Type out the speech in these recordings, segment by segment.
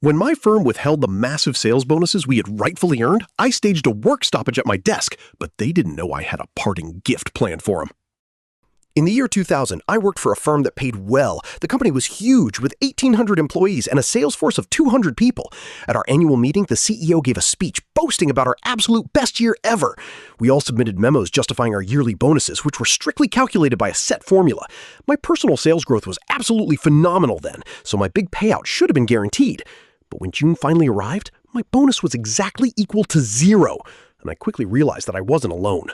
When my firm withheld the massive sales bonuses we had rightfully earned, I staged a work stoppage at my desk, but they didn't know I had a parting gift planned for them. In the year 2000, I worked for a firm that paid well. The company was huge, with 1,800 employees and a sales force of 200 people. At our annual meeting, the CEO gave a speech boasting about our absolute best year ever. We all submitted memos justifying our yearly bonuses, which were strictly calculated by a set formula. My personal sales growth was absolutely phenomenal then, so my big payout should have been guaranteed. But when June finally arrived, my bonus was exactly equal to 0, and I quickly realized that I wasn't alone.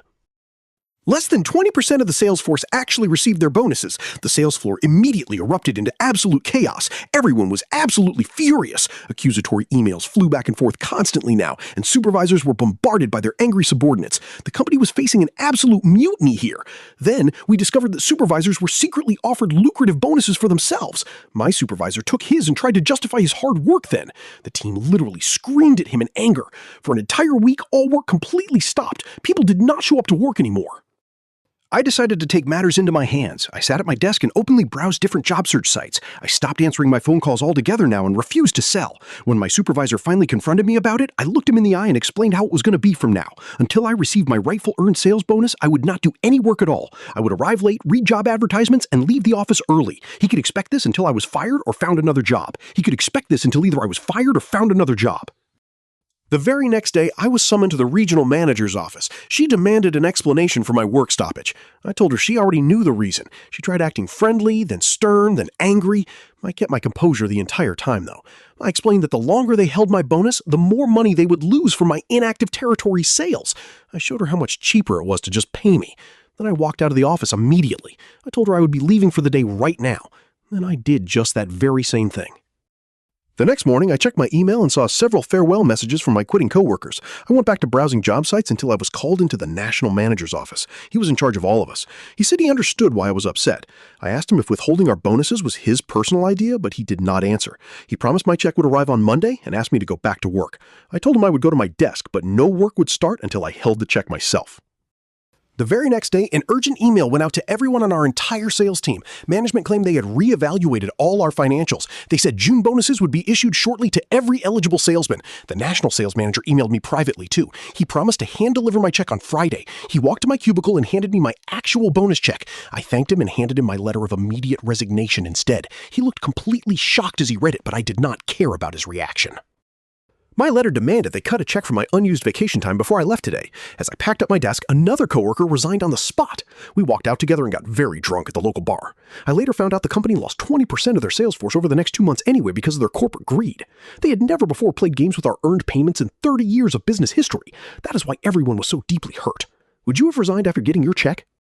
Less than 20% of the sales force actually received their bonuses. The sales floor immediately erupted into absolute chaos. Everyone was absolutely furious. Accusatory emails flew back and forth constantly now, and supervisors were bombarded by their angry subordinates. The company was facing an absolute mutiny here. Then, we discovered that supervisors were secretly offered lucrative bonuses for themselves. My supervisor took his and tried to justify his hard work then. The team literally screamed at him in anger. For an entire week, all work completely stopped. People did not show up to work anymore. I decided to take matters into my hands. I sat at my desk and openly browsed different job search sites. I stopped answering my phone calls altogether now and refused to sell. When my supervisor finally confronted me about it, I looked him in the eye and explained how it was going to be from now. Until I received my rightful earned sales bonus, I would not do any work at all. I would arrive late, read job advertisements, and leave the office early. He could expect this until I was fired or found another job. He could expect this until either I was fired or found another job. The very next day, I was summoned to the regional manager's office. She demanded an explanation for my work stoppage. I told her she already knew the reason. She tried acting friendly, then stern, then angry. I kept my composure the entire time, though. I explained that the longer they held my bonus, the more money they would lose from my inactive territory sales. I showed her how much cheaper it was to just pay me. Then I walked out of the office immediately. I told her I would be leaving for the day right now. Then I did just that very same thing. The next morning, I checked my email and saw several farewell messages from my quitting coworkers. I went back to browsing job sites until I was called into the national manager's office. He was in charge of all of us. He said he understood why I was upset. I asked him if withholding our bonuses was his personal idea, but he did not answer. He promised my check would arrive on Monday and asked me to go back to work. I told him I would go to my desk, but no work would start until I held the check myself. The very next day, an urgent email went out to everyone on our entire sales team. Management claimed they had reevaluated all our financials. They said June bonuses would be issued shortly to every eligible salesman. The national sales manager emailed me privately, too. He promised to hand-deliver my check on Friday. He walked to my cubicle and handed me my actual bonus check. I thanked him and handed him my letter of immediate resignation instead. He looked completely shocked as he read it, but I did not care about his reaction. My letter demanded they cut a check for my unused vacation time before I left today. As I packed up my desk, another coworker resigned on the spot. We walked out together and got very drunk at the local bar. I later found out the company lost 20% of their sales force over the next 2 months anyway because of their corporate greed. They had never before played games with our earned payments in 30 years of business history. That is why everyone was so deeply hurt. Would you have resigned after getting your check?